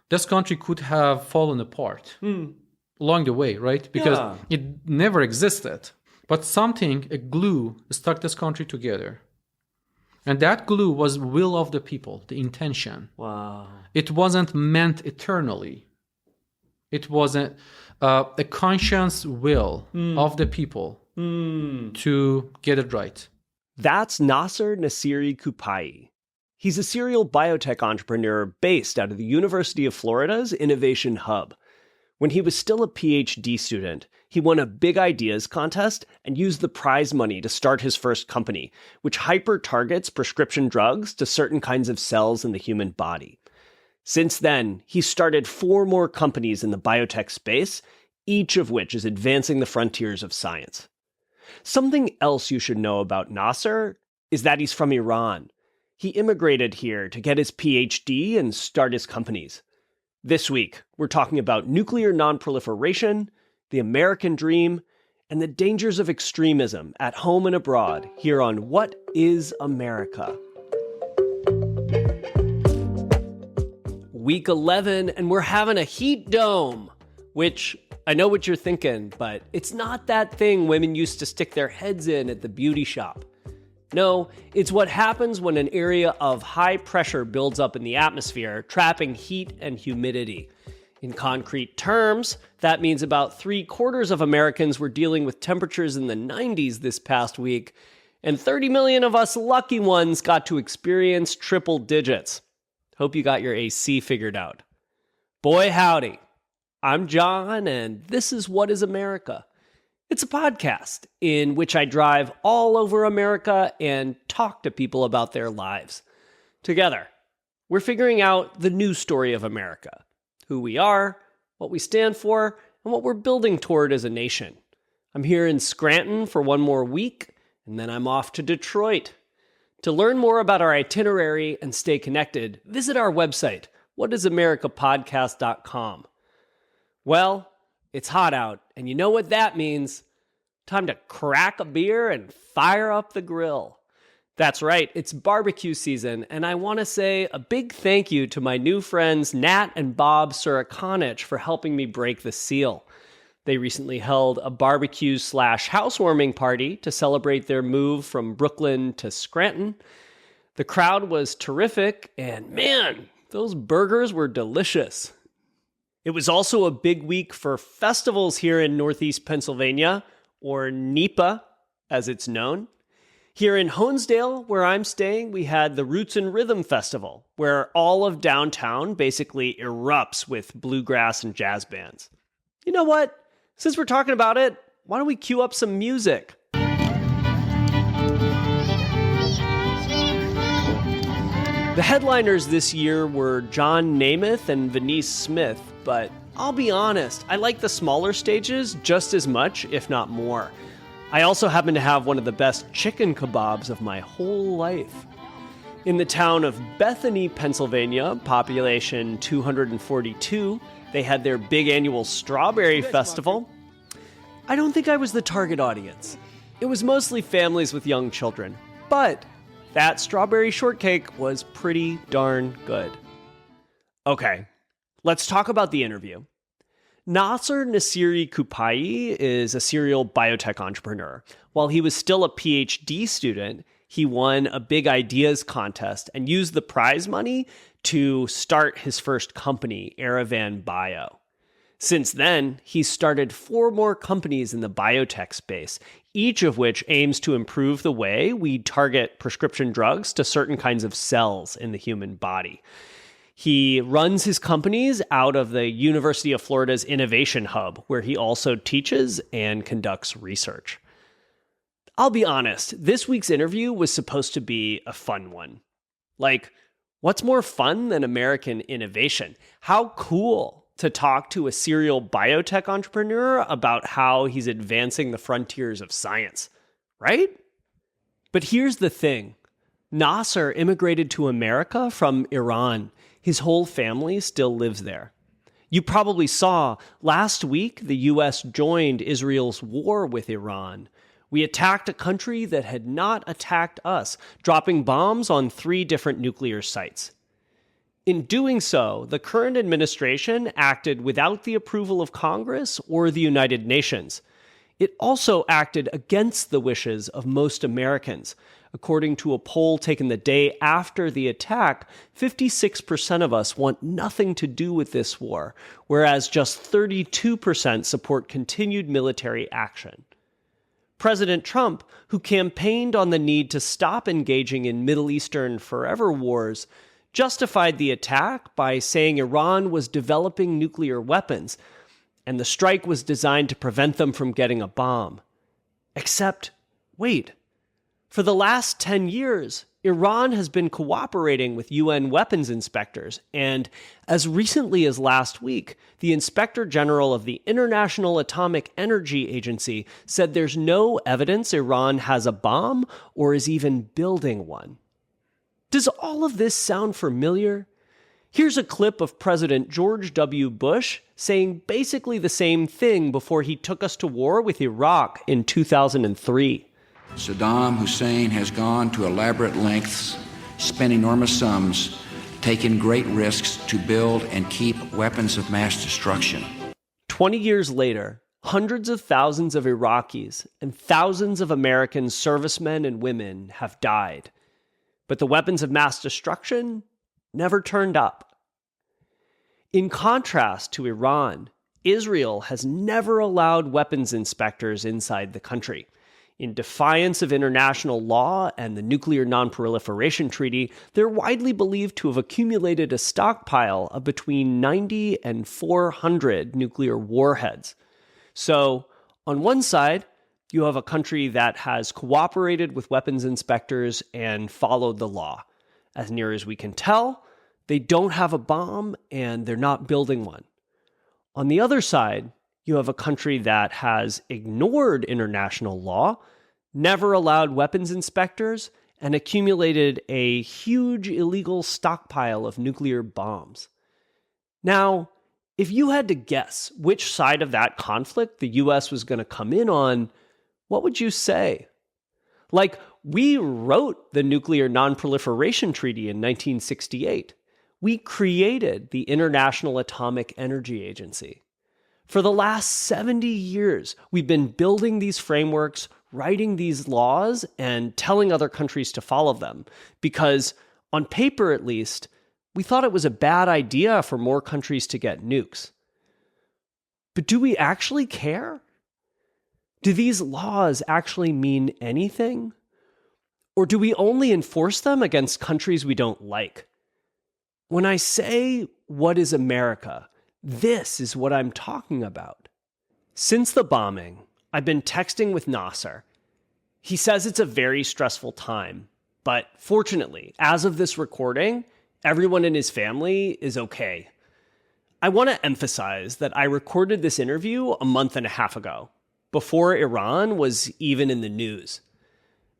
this country could have fallen apart along the way, right? Because it never existed. But something, a glue, stuck this country together. And that glue was will of the people, the intention. Wow. It wasn't meant eternally. It wasn't a conscious will of the people to get it right. That's Nasser Nassiri Koopaei. He's a serial biotech entrepreneur based out of the University of Florida's Innovation Hub. When he was still a PhD student, he won a Big Ideas contest and used the prize money to start his first company, which hyper-targets prescription drugs to certain kinds of cells in the human body. Since then, he's started 4 more companies in the biotech space, each of which is advancing the frontiers of science. Something else you should know about Nasser is that he's from Iran. He immigrated here to get his PhD and start his companies. This week, we're talking about nuclear nonproliferation, the American dream, and the dangers of extremism at home and abroad here on What is America? Week 11, and we're having a heat dome, which I know what you're thinking, but it's not that thing women used to stick their heads in at the beauty shop. No, it's what happens when an area of high pressure builds up in the atmosphere, trapping heat and humidity. In concrete terms, that means about 3/4 of Americans were dealing with temperatures in the 90s this past week, and 30 million of us lucky ones got to experience triple digits. Hope you got your AC figured out. Boy howdy, I'm John, and this is What is America? It's a podcast in which I drive all over America and talk to people about their lives. Together, we're figuring out the new story of America, who we are, what we stand for, and what we're building toward as a nation. I'm here in Scranton for 1 more week, and then I'm off to Detroit. To learn more about our itinerary and stay connected, visit our website, whatisamericapodcast.com. Well, it's hot out, and you know what that means. Time to crack a beer and fire up the grill. That's right, it's barbecue season, and I want to say a big thank you to my new friends Nat and Bob Surakonich for helping me break the seal. They recently held a barbecue/housewarming party to celebrate their move from Brooklyn to Scranton. The crowd was terrific, and man, those burgers were delicious. It was also a big week for festivals here in Northeast Pennsylvania, or NEPA, as it's known. Here in Honesdale, where I'm staying, we had the Roots and Rhythm Festival, where all of downtown basically erupts with bluegrass and jazz bands. You know what? Since we're talking about it, why don't we cue up some music? The headliners this year were John Namath and Venice Smith, but I'll be honest, I like the smaller stages just as much, if not more. I also happen to have one of the best chicken kebabs of my whole life. In the town of Bethany, Pennsylvania, population 242, they had their big annual Strawberry Festival. I don't think I was the target audience. It was mostly families with young children, but that strawberry shortcake was pretty darn good. Okay, let's talk about the interview. Nasser Nassiri Koopaei is a serial biotech entrepreneur. While he was still a PhD student, he won a Big Ideas contest and used the prize money to start his first company, Aravan Bio. Since then, he's started 4 more companies in the biotech space, each of which aims to improve the way we target prescription drugs to certain kinds of cells in the human body. He runs his companies out of the University of Florida's Innovation Hub, where he also teaches and conducts research. I'll be honest, this week's interview was supposed to be a fun one. Like, what's more fun than American innovation? How cool to talk to a serial biotech entrepreneur about how he's advancing the frontiers of science, right? But here's the thing. Nasser immigrated to America from Iran. His whole family still lives there. You probably saw last week the U.S. joined Israel's war with Iran. We attacked a country that had not attacked us, dropping bombs on 3 different nuclear sites. In doing so, the current administration acted without the approval of Congress or the United Nations. It also acted against the wishes of most Americans. According to a poll taken the day after the attack, 56% of us want nothing to do with this war, whereas just 32% support continued military action. President Trump, who campaigned on the need to stop engaging in Middle Eastern forever wars, justified the attack by saying Iran was developing nuclear weapons, and the strike was designed to prevent them from getting a bomb. Except, wait, for the last 10 years, Iran has been cooperating with UN weapons inspectors, and as recently as last week, the Inspector General of the International Atomic Energy Agency said there's no evidence Iran has a bomb or is even building one. Does all of this sound familiar? Here's a clip of President George W. Bush saying basically the same thing before he took us to war with Iraq in 2003. Saddam Hussein has gone to elaborate lengths, spent enormous sums, taken great risks to build and keep weapons of mass destruction. 20 years later, hundreds of thousands of Iraqis and thousands of American servicemen and women have died. But the weapons of mass destruction never turned up. In contrast to Iran, Israel has never allowed weapons inspectors inside the country. In defiance of international law and the Nuclear Non-Proliferation Treaty, they're widely believed to have accumulated a stockpile of between 90 and 400 nuclear warheads. So, on one side, you have a country that has cooperated with weapons inspectors and followed the law. As near as we can tell, they don't have a bomb and they're not building one. On the other side, you have a country that has ignored international law, never allowed weapons inspectors, and accumulated a huge illegal stockpile of nuclear bombs. Now, if you had to guess which side of that conflict the US was going to come in on, what would you say? Like, we wrote the Nuclear Non-Proliferation Treaty in 1968. We created the International Atomic Energy Agency. For the last 70 years, we've been building these frameworks, writing these laws, and telling other countries to follow them. Because, on paper at least, we thought it was a bad idea for more countries to get nukes. But do we actually care? Do these laws actually mean anything? Or do we only enforce them against countries we don't like? When I say, what is America? This is what I'm talking about. Since the bombing, I've been texting with Nasser. He says it's a very stressful time, but fortunately, as of this recording, everyone in his family is okay. I want to emphasize that I recorded this interview a month and a half ago, before Iran was even in the news.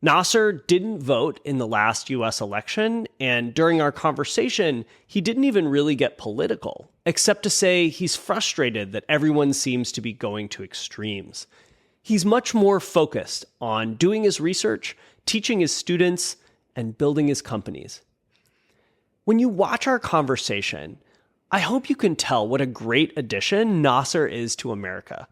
Nasser didn't vote in the last US election, and during our conversation, he didn't even really get political, except to say he's frustrated that everyone seems to be going to extremes. He's much more focused on doing his research, teaching his students, and building his companies. When you watch our conversation, I hope you can tell what a great addition Nasser is to America.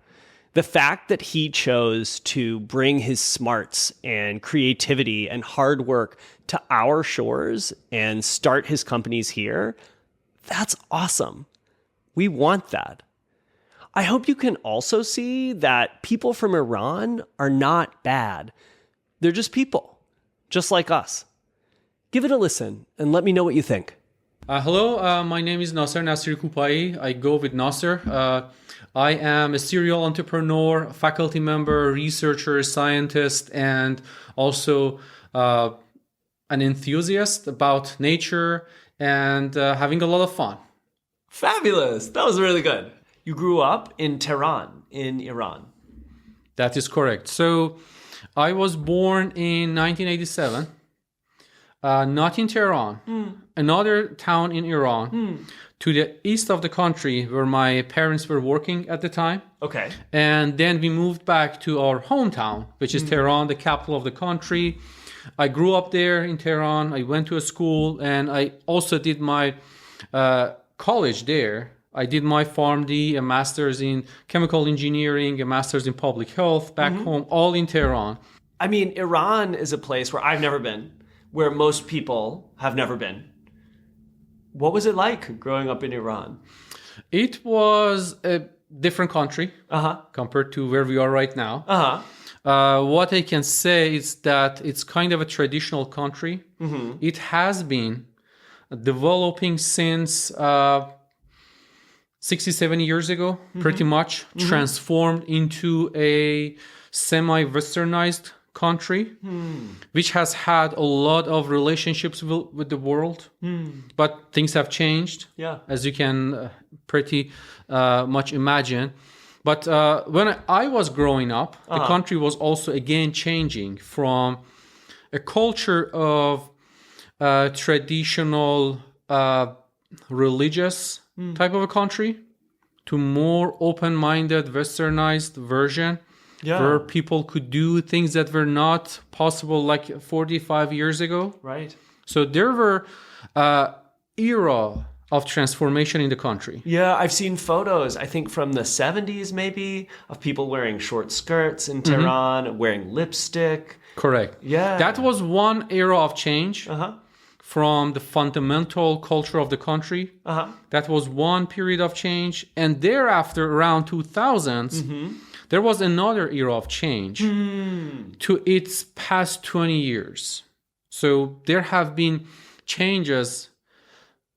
The fact that he chose to bring his smarts and creativity and hard work to our shores and start his companies here, that's awesome. We want that. I hope you can also see that people from Iran are not bad. They're just people, just like us. Give it a listen and let me know what you think. Hello, my name is Nasser Nassiri Koopaei. I go with Nasser. I am a serial entrepreneur, faculty member, researcher, scientist, and also an enthusiast about nature and having a lot of fun. Fabulous. That was really good. You grew up in Tehran, in Iran. That is correct. So I was born in 1987, not in Tehran, another town in Iran, to the east of the country where my parents were working at the time. Okay. And then we moved back to our hometown, which is Tehran, the capital of the country. I grew up there in Tehran. I went to a school, and I also did my college there. I did my PharmD, a master's in chemical engineering, a master's in public health back home, all in Tehran. I mean, Iran is a place where I've never been, where most people have never been. What was it like growing up in Iran? It was a different country compared to where we are right now. What I can say is that it's kind of a traditional country. It has been developing since 67 years ago, pretty much, transformed into a semi-westernized country, which has had a lot of relationships with the world. But things have changed, as you can pretty much imagine. But when I was growing up, the country was also again changing from a culture of traditional religious type of a country to more open-minded, westernized version where people could do things that were not possible like 45 years ago. Right. So there were era of transformation in the country. Yeah, I've seen photos, I think from the 70s maybe, of people wearing short skirts in Tehran, wearing lipstick. Correct. Yeah. That was one era of change. From the fundamental culture of the country. That was one period of change. And thereafter, around 2000s, there was another era of change to its past 20 years. So there have been changes,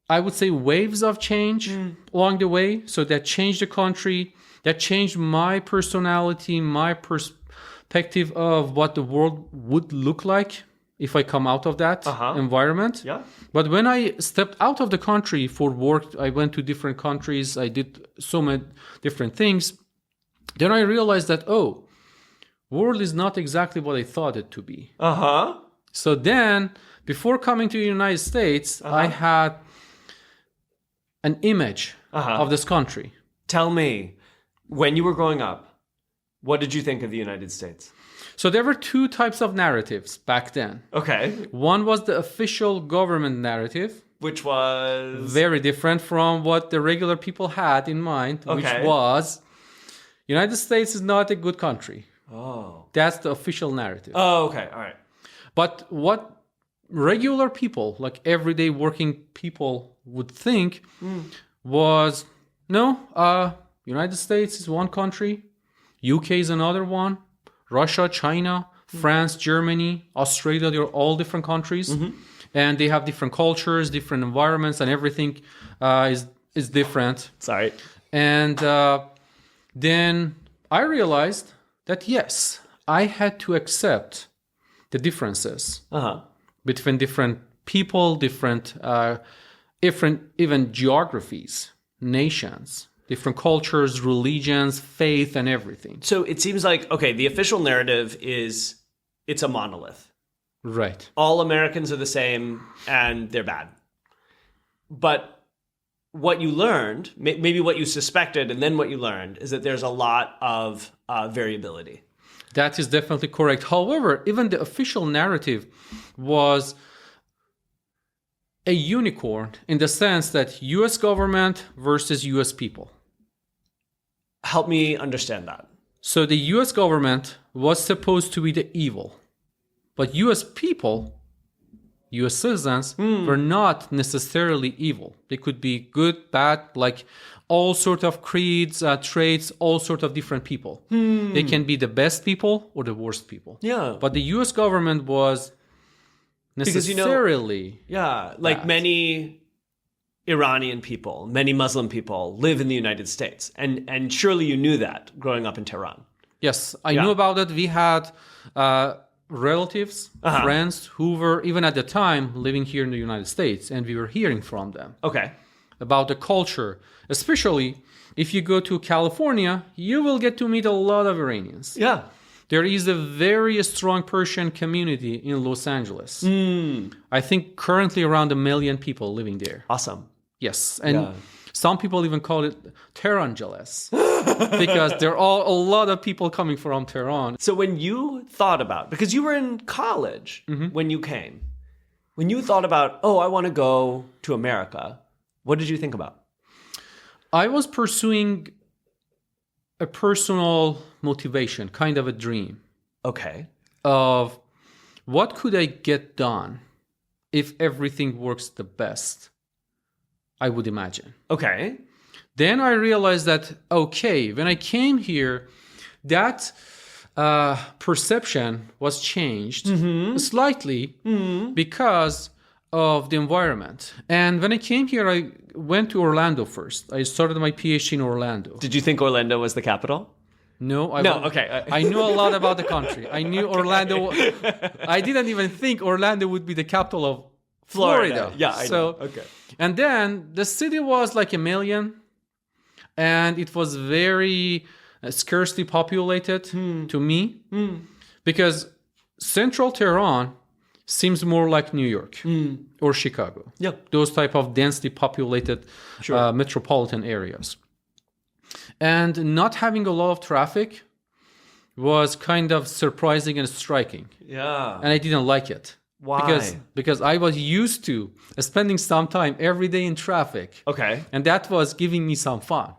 I would say waves of change along the way. So that changed the country, that changed my personality, my perspective of what the world would look like if I come out of that environment. But when I stepped out of the country for work, I went to different countries, I did so many different things. Then I realized that, world is not exactly what I thought it to be. So then, before coming to the United States, I had an image of this country. Tell me, when you were growing up, what did you think of the United States? So there were two types of narratives back then. Okay. One was the official government narrative. Which was? Very different from what the regular people had in mind, which was United States is not a good country. That's the official narrative. Okay. All right. But what regular people, like everyday working people, would think was, no, United States is one country, UK is another one, Russia, China, France, Germany, Australia, they're all different countries. And they have different cultures, different environments, and everything is different. Sorry. And then I realized that, yes, I had to accept the differences between different people, different even geographies, nations, different cultures, religions, faith, and everything. So it seems like, the official narrative is it's a monolith. Right. All Americans are the same and they're bad. But what you learned, maybe what you suspected and then what you learned, is that there's a lot of variability. That is definitely correct. However, even the official narrative was a unicorn in the sense that U.S. government versus U.S. people. Help me understand that. So the U.S. government was supposed to be the evil, but U.S. people, U.S. citizens, were not necessarily evil. They could be good, bad, like all sort of creeds, traits, all sort of different people. They can be the best people or the worst people. Yeah. But the U.S. government was necessarily like many Iranian people, many Muslim people live in the United States. And surely you knew that growing up in Tehran. Yes, I knew about it. We had relatives, friends who were, even at the time, living here in the United States, and we were hearing from them about the culture. Especially if you go to California, you will get to meet a lot of Iranians. Yeah. There is a very strong Persian community in Los Angeles. I think currently around 1 million people living there. Awesome. Yes. And some people even call it Tehrangeles because there are a lot of people coming from Tehran. So when you thought about, because you were in college when you came, when you thought about, I want to go to America, What did you think about? I was pursuing a personal motivation, kind of a dream Okay. of what could I get done if everything works the best, I would imagine. Okay. Then I realized that, okay, when I came here, that perception was changed slightly because of the environment. And when I came here, I went to Orlando first. I started my PhD in Orlando. Did you think Orlando was the capital? No, Okay. I knew a lot about the country. I knew Orlando. I didn't even think Orlando would be the capital of Florida. Yeah, I know. Okay. And then the city was like 1 million, and it was very scarcely populated to me because central Tehran seems more like New York or Chicago. Yeah. Those type of densely populated metropolitan areas. And not having a lot of traffic was kind of surprising and striking. Yeah. And I didn't like it. Why? Because I was used to spending some time every day in traffic. Okay. And that was giving me some fun.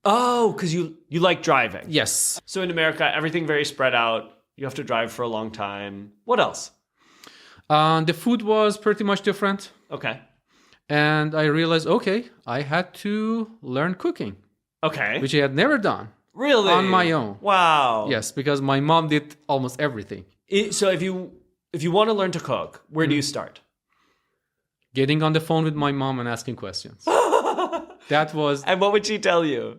Oh, because you like driving. Yes. So in America, everything very spread out. You have to drive for a long time. What else? The food was pretty much different. Okay. And I realized, okay, I had to learn cooking, Okay. which I had never done. Really? On my own. Wow. Yes, because my mom did almost everything. So if you want to learn to cook, where do you start? Getting on the phone with my mom and asking questions. That was... And what would she tell you?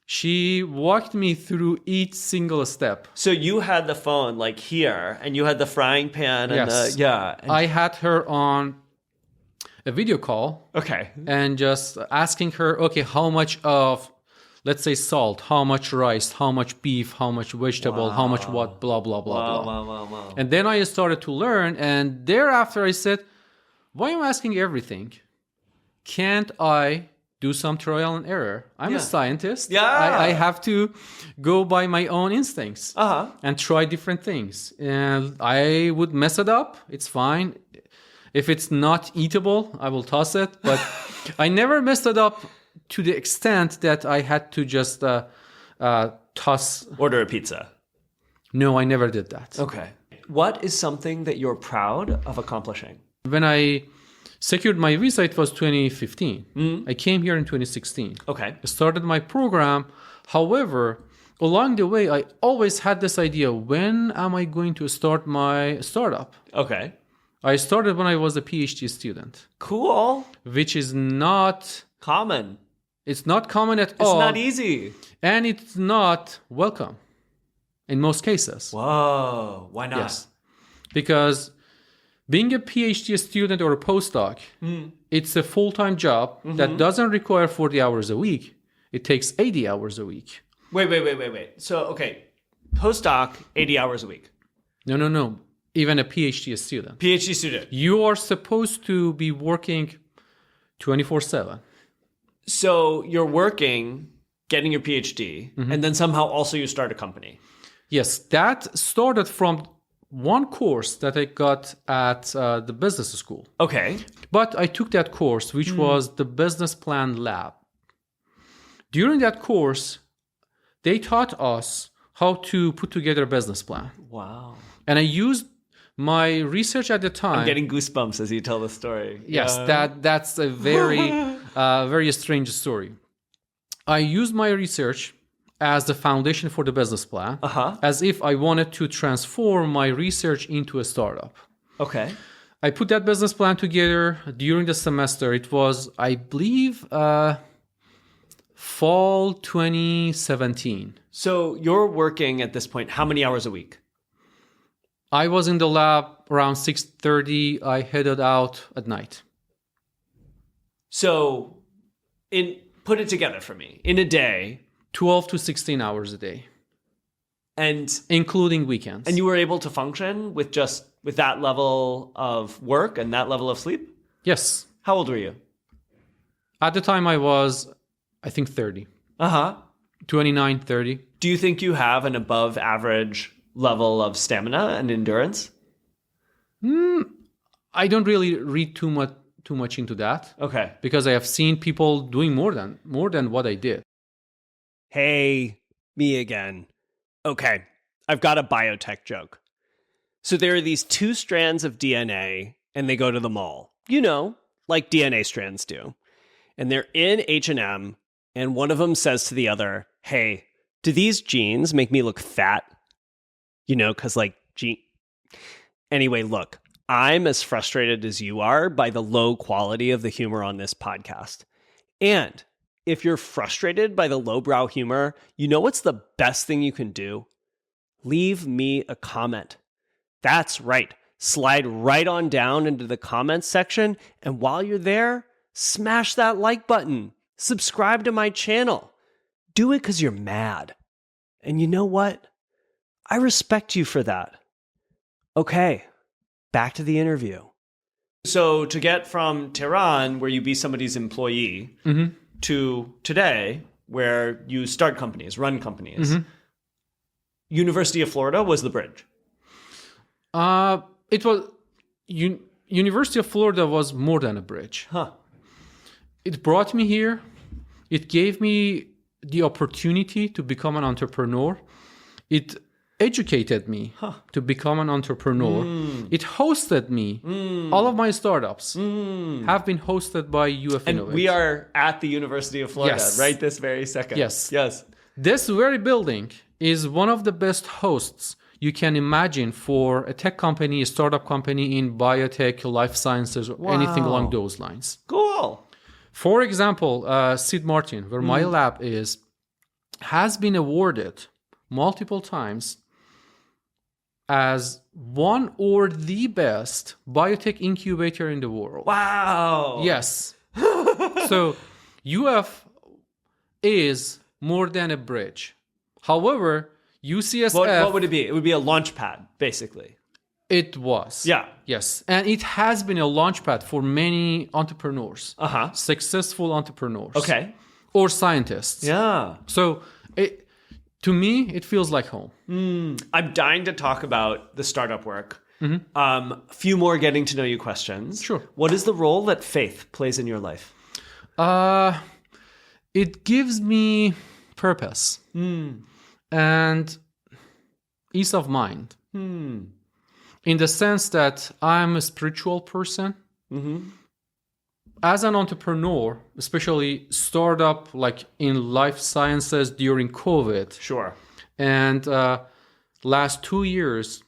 She walked me through each single step. So you had the phone like here, and you had the frying pan and Yes. And I had her on a video call okay. and just asking her, okay, how much of, let's say, salt, how much rice, how much beef, how much vegetable, how much what, blah, blah, blah, blah. Wow. And then I started to learn, and thereafter I said, why am I asking everything? Can't I do some trial and error? I'm a scientist. Yeah. I have to go by my own instincts Uh-huh. and try different things. And I would mess it up. It's fine. If it's not eatable, I will toss it. But I never messed it up to the extent that I had to just toss. Order a pizza. No, I never did that. Okay. What is something that you're proud of accomplishing? When I secured my visa, it was 2015. I came here in 2016. Okay. I started my program. However, along the way, I always had this idea, when am I going to start my startup? Okay. I started when I was a PhD student, Cool. which is not, Common. it's not common at It's all. not easy. And it's not welcome in most cases. Whoa. Why not? Yes. Because being a PhD student or a postdoc, it's a full-time job that doesn't require 40 hours a week. It takes 80 hours a week. Wait. So, okay. Postdoc, 80 hours a week. No. Even a PhD student. PhD student. You are supposed to be working 24/7. So you're working, getting your PhD, and then somehow also you start a company. Yes, that started from one course that I got at the business school. Okay. But I took that course, which was the business plan lab. During that course, they taught us how to put together a business plan. Wow. And I used my research at the time. I'm getting goosebumps as you tell the story. Yes, that's a very, very strange story. I used my research as the foundation for the business plan, as if I wanted to transform my research into a startup. Okay. I put that business plan together during the semester. It was, I believe, fall 2017. So you're working at this point, how many hours a week? I was in the lab around 6:30. I headed out at night. So put it together for me. In a day, 12 to 16 hours a day, and including weekends. you were able to function with that level of work and that level of sleep? Yes. How old were you? At the time I was, I think 30. 29, 30. Do you think you have an above average level of stamina and endurance? I don't really read too too much into that. Okay. Because I have seen people doing more than what I did. Hey, me again. Okay, I've got a biotech joke. So there are these 2 strands of DNA, and they go to the mall. You know, like DNA strands do. And they're in H&M, and one of them says to the other, hey, do these jeans make me look fat? You know, because Anyway, look, I'm as frustrated as you are by the low quality of the humor on this podcast. And if you're frustrated by the lowbrow humor, you know what's the best thing you can do? Leave me a comment. That's right. Slide right on down into the comments section, and while you're there, smash that like button. Subscribe to my channel. Do it because you're mad. And you know what? I respect you for that. Okay, back to the interview. So to get from Tehran, where you be somebody's employee, to today, where you start companies, run companies, University of Florida was the bridge. It was University of Florida was more than a bridge. It brought me here. It gave me the opportunity to become an entrepreneur. It educated me to become an entrepreneur. It hosted me. All of my startups have been hosted by UF And Innovate. we are at the University of Florida Yes. right this very second. Yes. Yes. This very building is one of the best hosts you can imagine for a tech company, a startup company in biotech, life sciences, or anything along those lines. Cool. For example, Sid Martin, where my lab is, has been awarded multiple times as one or the best biotech incubator in the world. Wow. Yes. So UF is more than a bridge. However, UCSF... What would it be? It would be a launchpad, basically. It was. Yeah. Yes. And it has been a launchpad for many entrepreneurs. Successful entrepreneurs. Okay. Or scientists. Yeah. So to me, it feels like home. I'm dying to talk about the startup work. A few more getting to know you questions. Sure. What is the role that faith plays in your life? It gives me purpose and ease of mind. In the sense that I'm a spiritual person. As an entrepreneur, especially startup like in life sciences during COVID. Sure. And last 2 years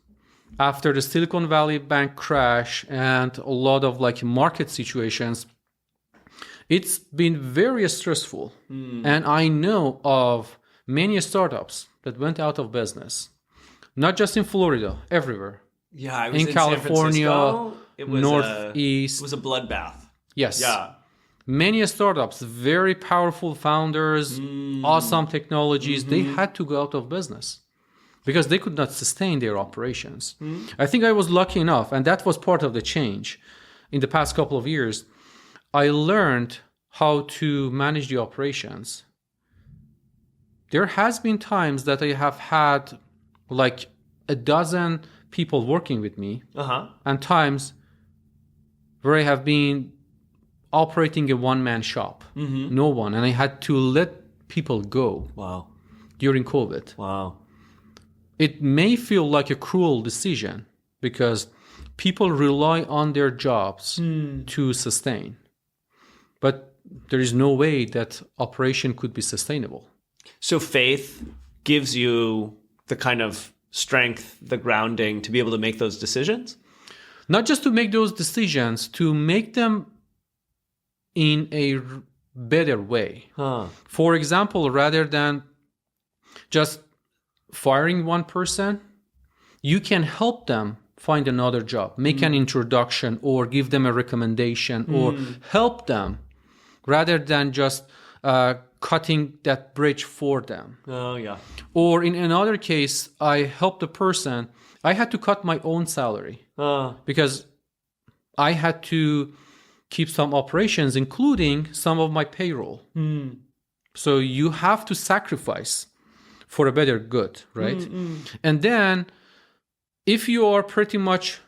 after the Silicon Valley Bank crash and a lot of like market situations, it's been very stressful. And I know of many startups that went out of business, not just in Florida, everywhere. Yeah, I was in California, San Francisco. It was Northeast. It was a bloodbath. Yes. Yeah. Many startups, very powerful founders, awesome technologies, they had to go out of business because they could not sustain their operations. I think I was lucky enough, and that was part of the change in the past couple of years. I learned how to manage the operations. There has been times that I have had like a dozen people working with me, and times where I have been operating a one-man shop, no one, and I had to let people go. Wow. During COVID. Wow. It may feel like a cruel decision because people rely on their jobs to sustain, but there is no way that operation could be sustainable. So faith gives you the kind of strength, the grounding to be able to make those decisions? Not just to make those decisions, to make them in a better way. For example, rather than just firing one person, you can help them find another job, make an introduction, or give them a recommendation, or help them rather than just cutting that bridge for them. Oh, yeah. Or in another case, I helped a person. I had to cut my own salary because I had to keep some operations, including some of my payroll. So you have to sacrifice for a better good, right? And then if you are pretty much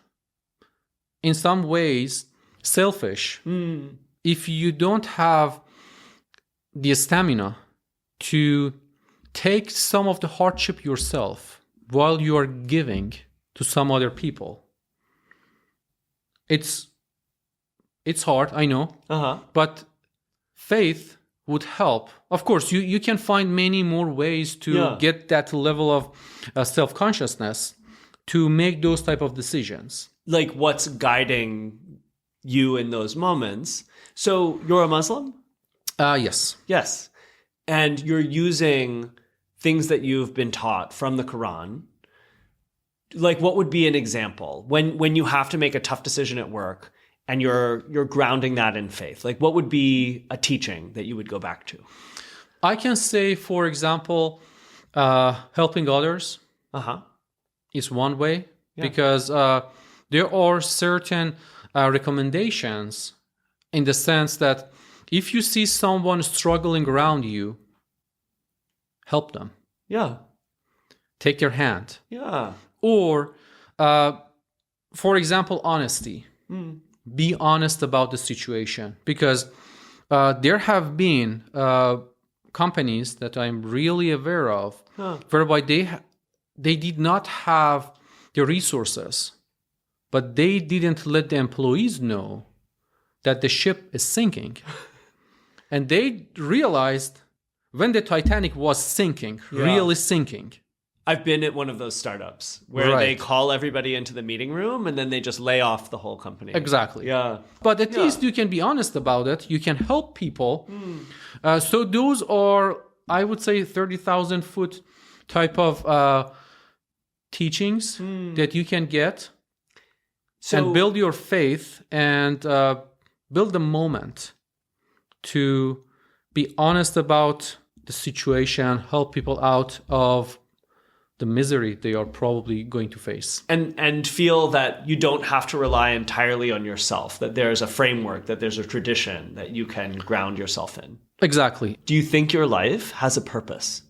in some ways selfish if you don't have the stamina to take some of the hardship yourself while you are giving to some other people. It's hard, I know, but faith would help. Of course, you can find many more ways to get that level of self-consciousness to make those type of decisions. Like what's guiding you in those moments. So you're a Muslim? Yes. Yes. And you're using things that you've been taught from the Quran. Like what would be an example when you have to make a tough decision at work and you're grounding that in faith? Like what would be a teaching that you would go back to? I can say, for example, helping others is one way, because there are certain recommendations in the sense that if you see someone struggling around you, help them. Yeah. Take their hand. Yeah. Or, for example, honesty. Be honest about the situation, because there have been companies that I'm really aware of whereby they did not have the resources, but they didn't let the employees know that the ship is sinking. And they realized when the Titanic was sinking, really sinking. I've been at one of those startups where they call everybody into the meeting room and then they just lay off the whole company. Exactly. Yeah. But at least you can be honest about it. You can help people. So those are, I would say, 30,000 foot type of teachings that you can get and build your faith and build the moment to be honest about the situation, help people out of the misery they are probably going to face. And feel that you don't have to rely entirely on yourself, that there's a framework, that there's a tradition that you can ground yourself in. Exactly. Do you think your life has a purpose?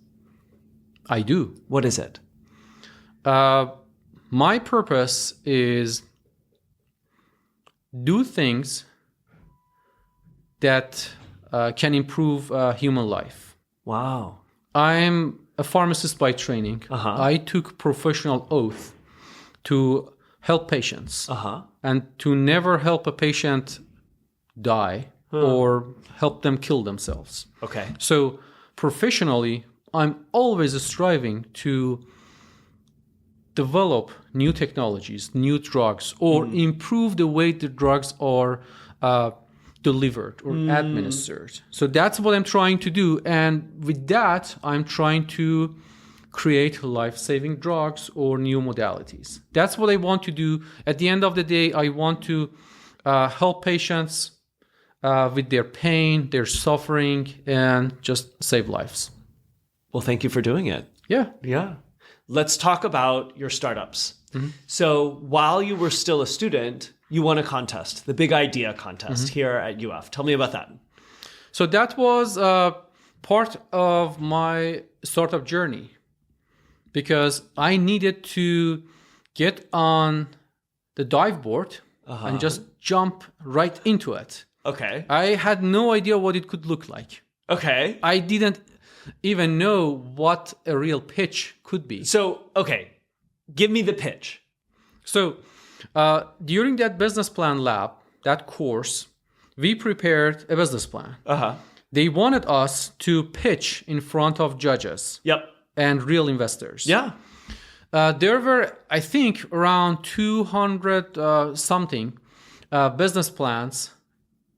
I do. What is it? My purpose is do things that can improve human life. Wow. I'm a pharmacist by training. I took professional oath to help patients and to never help a patient die or help them kill themselves. Okay. So professionally, I'm always striving to develop new technologies, new drugs, or improve the way the drugs are delivered or administered. So that's what I'm trying to do. And with that, I'm trying to create life-saving drugs or new modalities. That's what I want to do. At the end of the day, I want to help patients with their pain, their suffering, and just save lives. Well, thank you for doing it. Yeah. Yeah. Let's talk about your startups. So while you were still a student, you won a contest, the Big Idea contest here at UF. Tell me about that. So that was part of my startup journey because I needed to get on the dive board and just jump right into it. Okay. I had no idea what it could look like. Okay. I didn't even know what a real pitch could be. So, okay, give me the pitch. So during that business plan lab, that course, we prepared a business plan. They wanted us to pitch in front of judges and real investors. Yeah. There were, I think, around 200 something business plans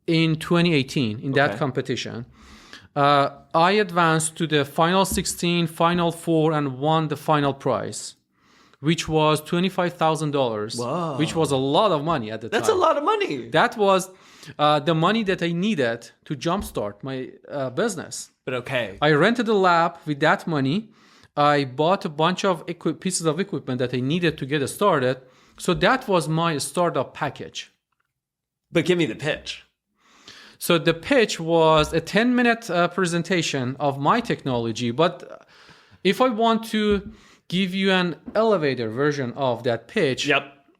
in 2018 in that competition. I advanced to the final 16, final 4, and won the final prize, which was $25,000, which was a lot of money at the time. That's a lot of money. That was the money that I needed to jumpstart my business. But okay. I rented a lab with that money. I bought a bunch of pieces of equipment that I needed to get started. So that was my startup package. But give me the pitch. So the pitch was a 10-minute presentation of my technology. But if I want to give you an elevator version of that pitch,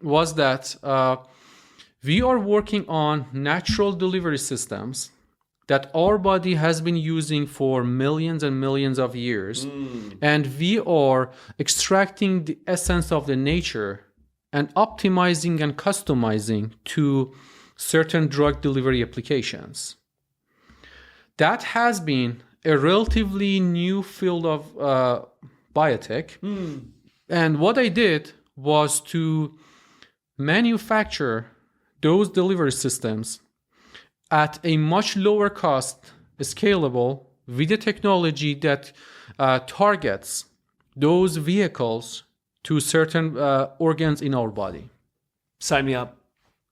was that We are working on natural delivery systems that our body has been using for millions and millions of years. And we are extracting the essence of the nature and optimizing and customizing to certain drug delivery applications. That has been a relatively new field of biotech. And what I did was to manufacture those delivery systems at a much lower cost, scalable, with a technology that targets those vehicles to certain organs in our body. Sign me up.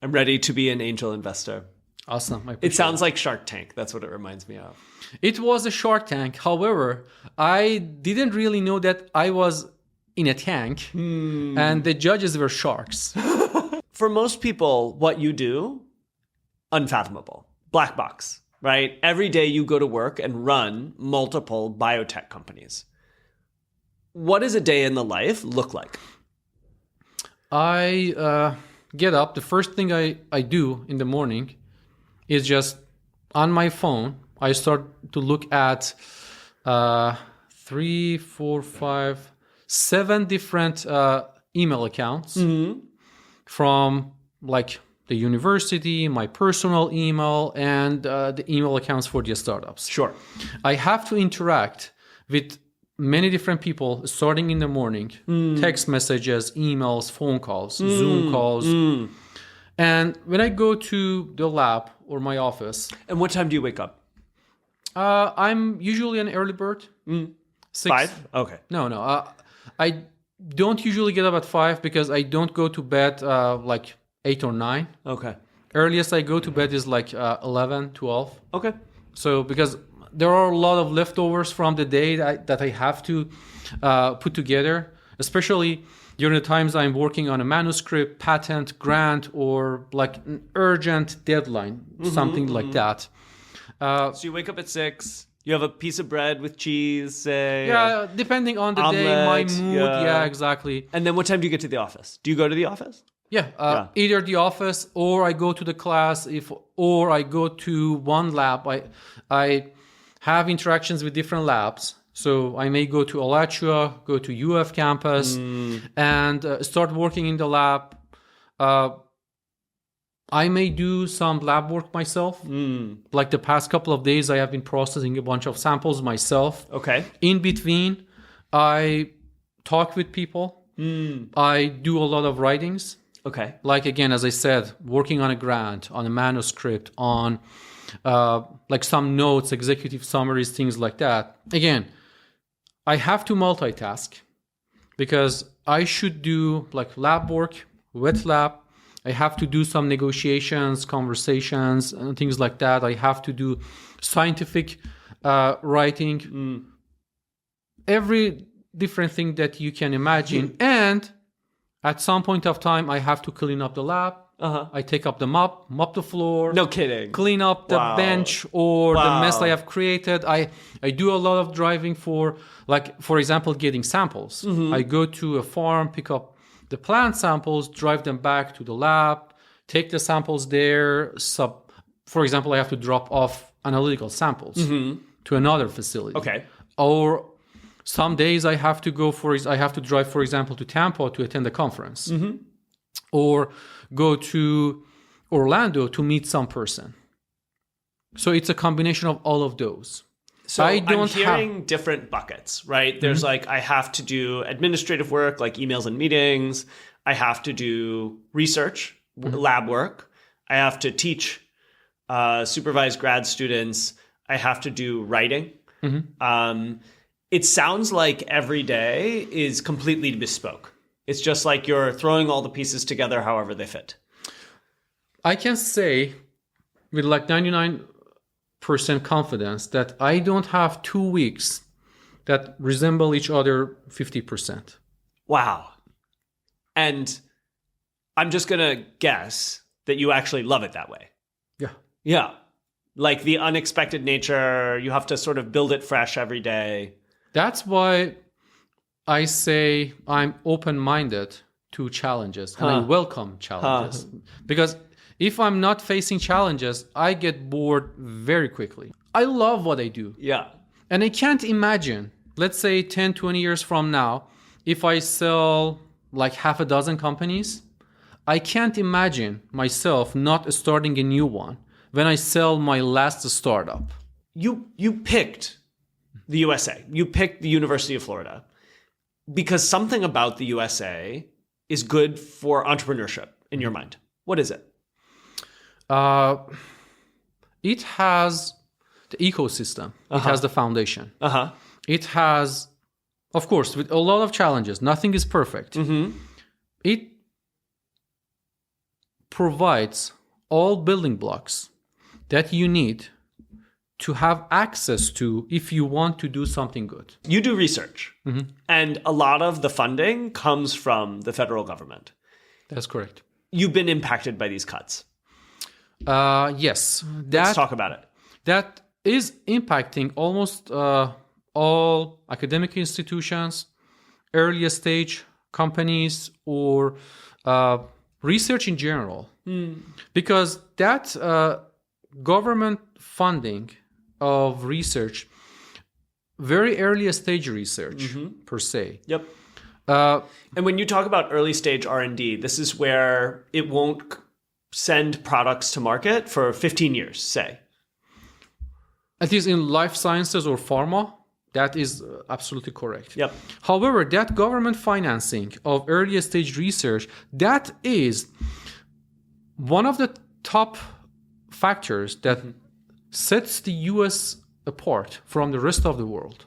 I'm ready to be an angel investor. Awesome. It sounds like Shark Tank. That's what it reminds me of. It was a Shark Tank. However, I didn't really know that I was in a tank and the judges were sharks. For most people, what you do, unfathomable. Black box, right? Every day you go to work and run multiple biotech companies. What does a day in the life look like? I get up. The first thing I do in the morning is just on my phone. I start to look at 3, 4, 5, 7 different email accounts from like the university, my personal email, and the email accounts for the startups. Sure. I have to interact with many different people starting in the morning, text messages, emails, phone calls, Zoom calls. And when I go to the lab or my office. And what time do you wake up? I'm usually an early bird. 6. 5? Okay. No. I don't usually get up at 5 because I don't go to bed like 8 or 9. Okay. Earliest I go to bed is like 11, 12. Okay. So because there are a lot of leftovers from the day that I have to put together, especially during the times I'm working on a manuscript, patent, grant, or like an urgent deadline, something like that. So you wake up at 6. You have a piece of bread with cheese, say. Yeah, depending on the day, my mood. Yeah, exactly. And then what time do you get to the office? Do you go to the office? Yeah, either the office or I go to the class, or I go to one lab. I have interactions with different labs. So I may go to Alachua, go to UF campus, and start working in the lab. I may do some lab work myself. Like the past couple of days, I have been processing a bunch of samples myself. Okay. In between, I talk with people. I do a lot of writings. Okay. Like, again, as I said, working on a grant, on a manuscript, on like some notes, executive summaries, things like that. Again, I have to multitask because I should do like lab work, wet lab. I have to do some negotiations, conversations, and things like that. I have to do scientific writing, every different thing that you can imagine. And at some point of time, I have to clean up the lab. I take up the mop the floor. No kidding. Clean up the bench or the mess I have created. I do a lot of driving for, like, for example, getting samples. I go to a farm, pick up the plant samples, drive them back to the lab, take the samples there. For example, I have to drop off analytical samples to another facility. Okay. Or some days I have to drive, for example, to Tampa to attend a conference, or go to Orlando to meet some person. So it's a combination of all of those. So I'm hearing different buckets, right? There's like, I have to do administrative work, like emails and meetings. I have to do research, lab work. I have to teach, supervise grad students. I have to do writing. It sounds like every day is completely bespoke. It's just like you're throwing all the pieces together however they fit. I can say with like 99% confidence that I don't have 2 weeks that resemble each other 50%. Wow. And I'm just going to guess that you actually love it that way. Yeah. Yeah. Like the unexpected nature, you have to sort of build it fresh every day. That's why I say I'm open-minded to challenges and I welcome challenges. Because If I'm not facing challenges, I get bored very quickly. I love what I do. Yeah. And I can't imagine, let's say 10, 20 years from now, if I sell like half a dozen companies, I can't imagine myself not starting a new one when I sell my last startup. You picked the USA. You picked the University of Florida because something about the USA is good for entrepreneurship in your mind. What is it? It has the ecosystem. It has the foundation. It has, of course, with a lot of challenges. Nothing is perfect. It provides all building blocks that you need to have access to if you want to do something good. You do research, and a lot of the funding comes from the federal government. That's correct. You've been impacted by these cuts. Yes. Let's talk about it. That is impacting almost all academic institutions, earlier stage companies, or research in general. Because that government funding of research, very early stage research per se. Yep. And when you talk about early stage R&D, this is where it won't send products to market for 15 years, say. At least in life sciences or pharma, that is absolutely correct. Yep. However, that government financing of early stage research, that is one of the top factors that sets the US apart from the rest of the world.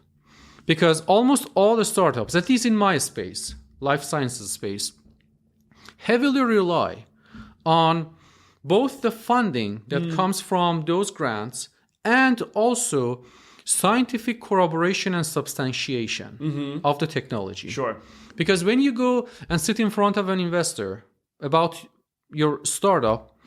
Because almost all the startups, at least in my space, life sciences space, heavily rely on both the funding that comes from those grants and also scientific corroboration and substantiation of the technology. Sure. Because when you go and sit in front of an investor about your startup,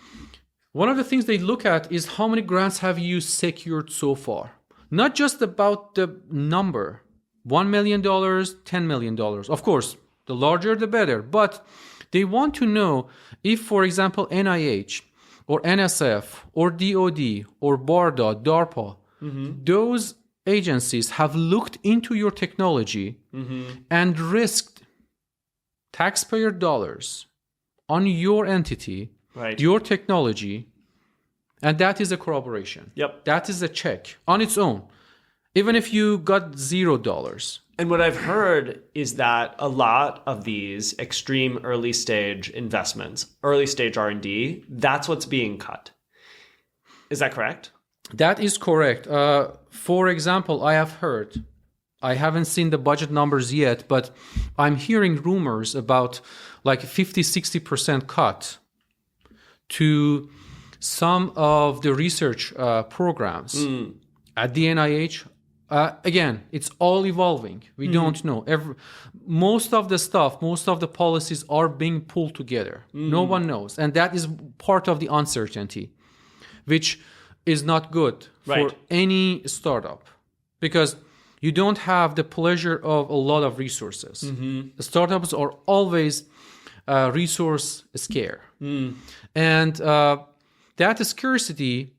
one of the things they look at is how many grants have you secured so far. Not just about the number, $1 million, $10 million. Of course, the larger the better. But they want to know if, for example, NIH or NSF or DOD or BARDA, DARPA, those agencies have looked into your technology and risked taxpayer dollars on your entity, your technology, and that is a corroboration. Yep. That is a check on its own, even if you got $0. And what I've heard is that a lot of these extreme early stage investments, early stage R&D, that's what's being cut. Is that correct? That is correct. For example, I have heard, I haven't seen the budget numbers yet, but I'm hearing rumors about like 50-60% cut to some of the research programs at the NIH. Again, it's all evolving. We don't know. Most of the stuff, most of the policies are being pulled together. No one knows. And that is part of the uncertainty, which is not good for any startup because you don't have the pleasure of a lot of resources. Startups are always resource scarce. And that scarcity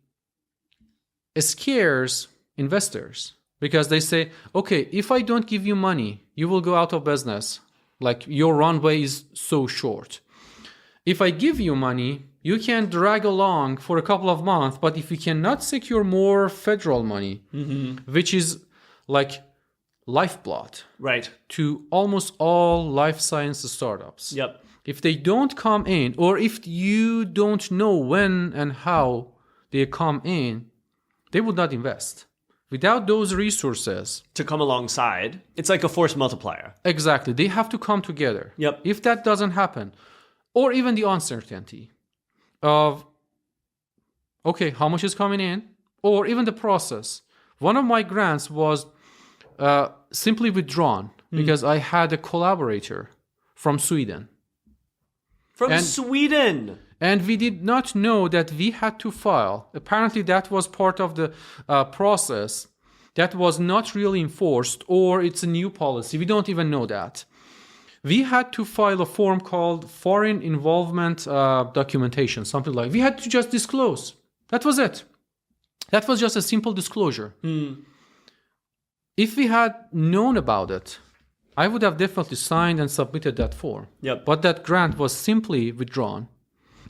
scares investors because they say, okay, if I don't give you money, you will go out of business. Like your runway is so short. If I give you money, you can drag along for a couple of months, but if you cannot secure more federal money, which is like lifeblood to almost all life science startups. Yep. If they don't come in, or if you don't know when and how they come in, they would not invest. Without those resources to come alongside, it's like a force multiplier. Exactly. They have to come together. Yep. If that doesn't happen, or even the uncertainty of, okay, how much is coming in, or even the process. One of my grants was simply withdrawn because I had a collaborator from Sweden. Sweden! And we did not know that we had to file. Apparently that was part of the process that was not really enforced, or it's a new policy. We don't even know that. we had to file a form called foreign involvement documentation, something like. We had to just disclose. That was it. That was just a simple disclosure. If we had known about it, I would have definitely signed and submitted that form. Yep. But that grant was simply withdrawn.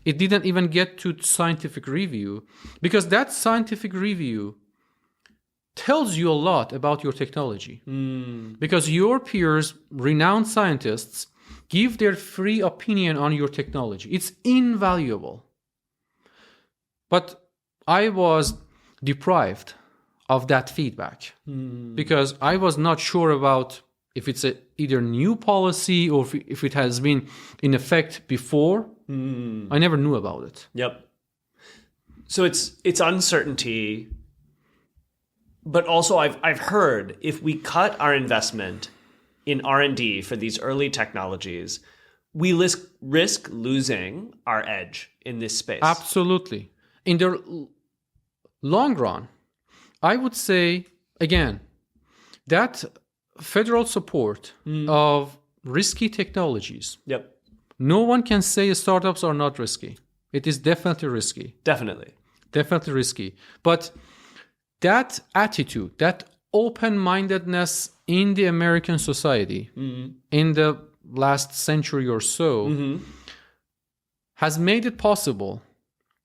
It didn't even get to scientific review, because that scientific review tells you a lot about your technology. Because your peers, renowned scientists, give their free opinion on your technology. It's invaluable. But I was deprived of that feedback because I was not sure about if it's either new policy or if it has been in effect before. I never knew about it. Yep. So it's uncertainty, but also I've heard if we cut our investment in R&D for these early technologies, we risk losing our edge in this space. Absolutely. In the long run, I would say, again, that federal support of risky technologies. Yep. No one can say startups are not risky. It is definitely risky. Definitely risky. But that attitude, that open-mindedness in the American society in the last century or so has made it possible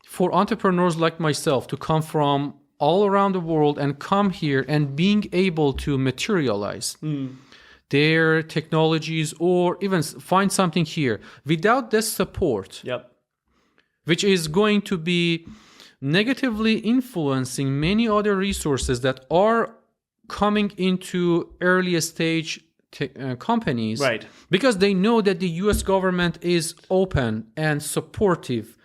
for entrepreneurs like myself to come from all around the world and come here and being able to materialize their technologies or even find something here. Without this support, which is going to be negatively influencing many other resources that are coming into earlier stage companies, right? Because they know that the US government is open and supportive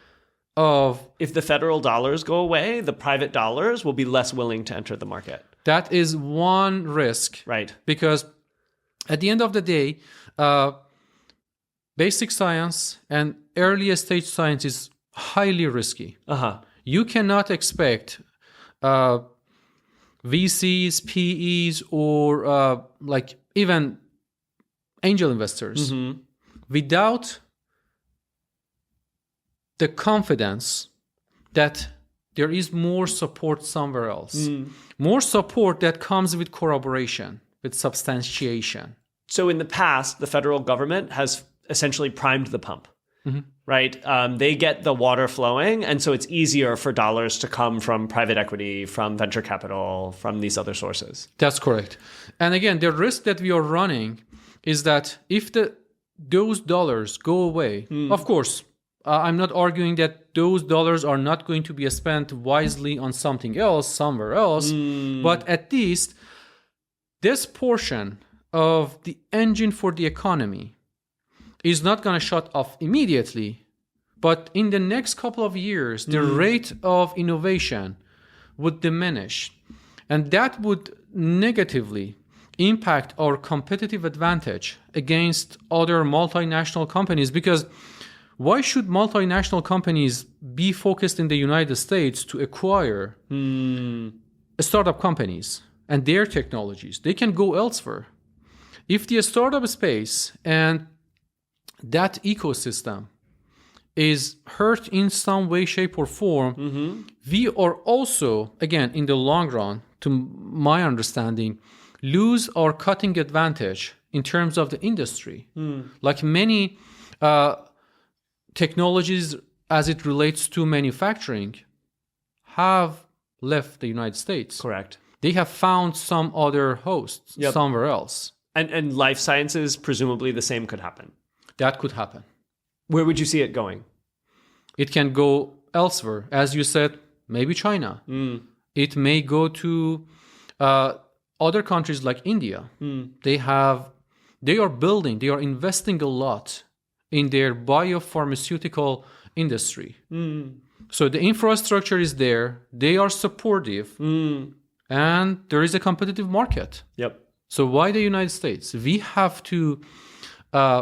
of... If the federal dollars go away, the private dollars will be less willing to enter the market. That is one risk. Right. Because at the end of the day, basic science and earlier stage science is highly risky. You cannot expect VCs, PEs, or like even angel investors without the confidence that there is more support somewhere else. More support that comes with corroboration, with substantiation. So in the past, the federal government has essentially primed the pump, right? They get the water flowing, and so it's easier for dollars to come from private equity, from venture capital, from these other sources. That's correct. And again, the risk that we are running is that if those dollars go away, of course, I'm not arguing that those dollars are not going to be spent wisely on something else, somewhere else, but at least this portion of the engine for the economy is not going to shut off immediately, but in the next couple of years, the rate of innovation would diminish, and that would negatively impact our competitive advantage against other multinational companies. Because why should multinational companies be focused in the United States to acquire startup companies and their technologies? They can go elsewhere. If the startup space and that ecosystem is hurt in some way, shape, or form, we are also, again, in the long run, to my understanding, lose our cutting advantage in terms of the industry. Like many technologies as it relates to manufacturing have left the United States. Correct. They have found some other hosts somewhere else. And life sciences, presumably the same could happen. That could happen. Where would you see it going? It can go elsewhere. As you said, maybe China. It may go to other countries like India. They are investing a lot in their biopharmaceutical industry. So the infrastructure is there. They are supportive. And there is a competitive market. So why the United States? We have to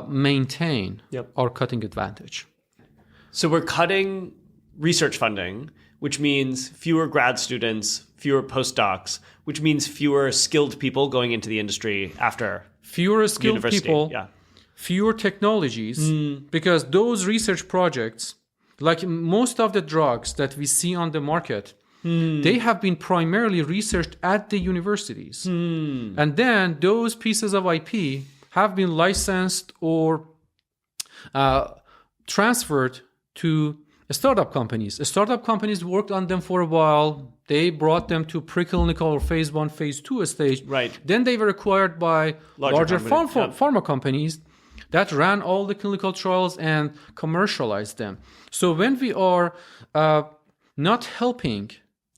maintain our cutting advantage. So we're cutting research funding, which means fewer grad students, fewer postdocs, which means fewer skilled people going into the industry after fewer skilled university. people, fewer technologies, because those research projects, like most of the drugs that we see on the market, they have been primarily researched at the universities. And then those pieces of IP have been licensed or transferred to startup companies. Startup companies worked on them for a while. They brought them to preclinical or phase 1, phase 2 stage. Right. Then they were acquired by larger companies, pharma companies that ran all the clinical trials and commercialized them. So when we are not helping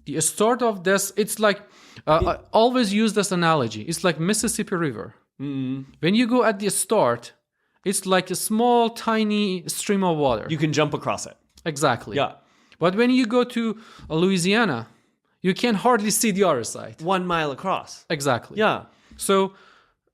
the start of this, it's like, I always use this analogy. It's like Mississippi River. When you go at the start, it's like a small, tiny stream of water. You can jump across it. Exactly. Yeah. But when you go to Louisiana, you can hardly see the other side. 1 mile across. Exactly. Yeah. So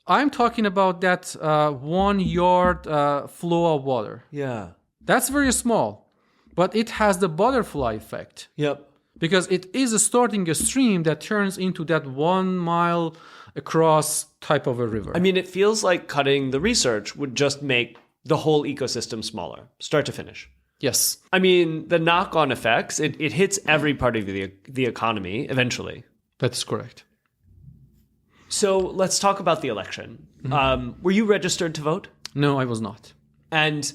I'm talking about that 1 yard flow of water. Yeah. That's very small, but it has the butterfly effect. Yep. Because it is starting a stream that turns into that 1 mile across type of a river. I mean, it feels like cutting the research would just make the whole ecosystem smaller, start to finish. Yes. I mean, the knock-on effects, it hits every part of the economy eventually. That's correct. So let's talk about the election. Were you registered to vote? No, I was not. And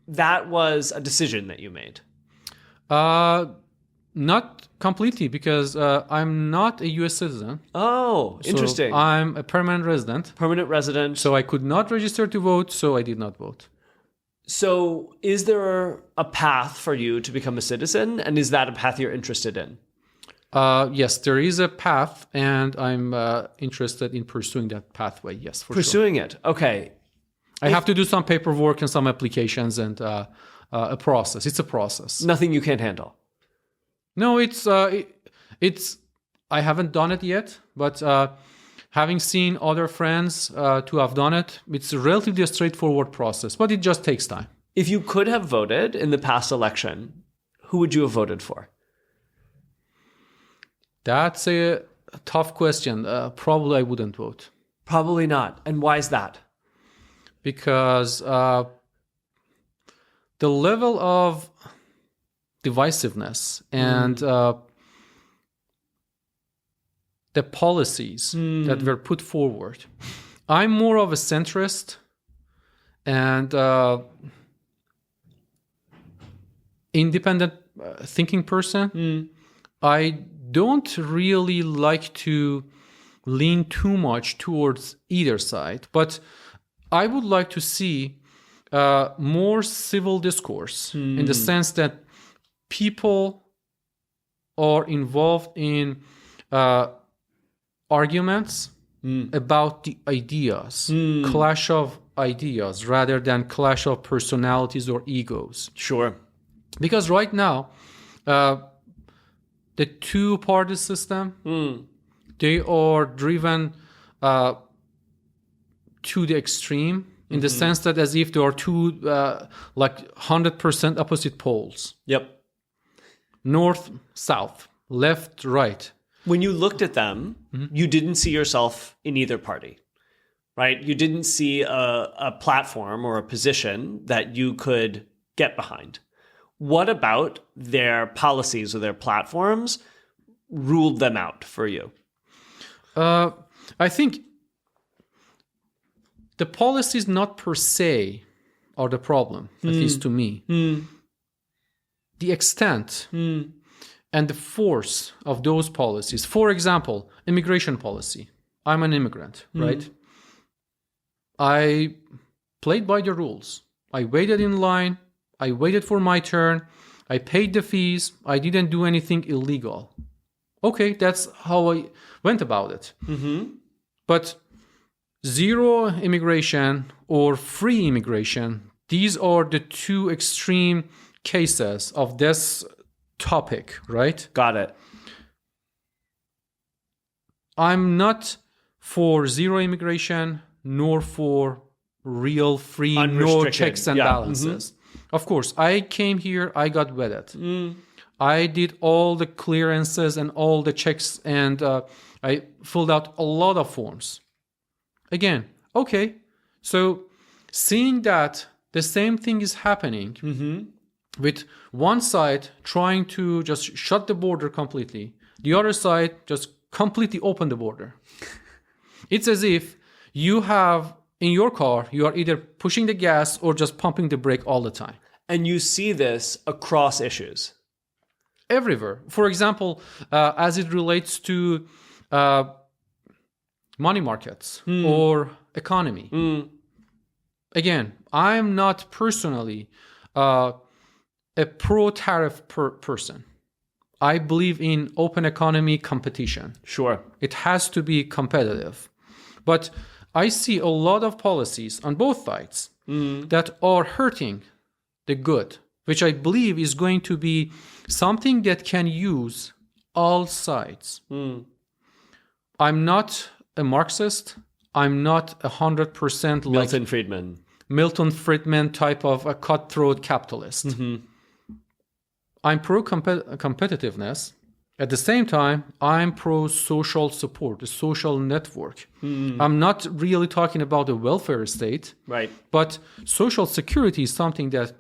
that was a decision that you made? Not completely, because I'm not a U.S. citizen. Oh, interesting. So I'm a permanent resident. Permanent resident. So I could not register to vote, so I did not vote. So is there a path for you to become a citizen? And is that a path you're interested in? Yes, there is a path, and I'm interested in pursuing that pathway. Yes, for Pursuing it. Okay. I have to do some paperwork and some applications and a process. It's a process. Nothing you can't handle. No, it's I haven't done it yet, but having seen other friends to have done it, it's relatively a straightforward process, but it just takes time. If you could have voted in the past election, who would you have voted for? That's a tough question. Probably I wouldn't vote. Probably not. And why is that? Because the level of divisiveness and the policies that were put forward. I'm more of a centrist and independent thinking person. I don't really like to lean too much towards either side, but I would like to see more civil discourse in the sense that people are involved in arguments about the ideas, clash of ideas, rather than clash of personalities or egos. Sure. Because right now, the two-party system, they are driven to the extreme in the sense that as if there are two, like 100% opposite poles. Yep. North, south, left, right. When you looked at them, you didn't see yourself in either party, right? You didn't see a platform or a position that you could get behind. What about their policies or their platforms ruled them out for you? I think the policies not per se are the problem, at least to me. The extent and the force of those policies. For example, immigration policy. I'm an immigrant, right? I played by the rules. I waited in line. I waited for my turn. I paid the fees. I didn't do anything illegal. Okay, that's how I went about it. But zero immigration or free immigration, these are the two extreme cases of this topic, right? Got it. I'm not for zero immigration nor for real free, no checks and balances. Of course, I came here, I got vetted. I did all the clearances and all the checks, and I filled out a lot of forms. Again, okay, so seeing that the same thing is happening with one side trying to just shut the border completely, the other side just completely open the border. It's as if you have in your car, you are either pushing the gas or just pumping the brake all the time. And you see this across issues. Everywhere. For example, as it relates to money markets or economy. Again, I'm not personally a pro-tariff person. I believe in open economy competition. Sure. It has to be competitive. But I see a lot of policies on both sides that are hurting the good, which I believe is going to be something that can use all sides. I'm not a Marxist. I'm not 100% like Milton Friedman type of a cutthroat capitalist. I'm pro-competitiveness. At the same time, I'm pro-social support, a social network. I'm not really talking about a welfare state, right? But social security is something that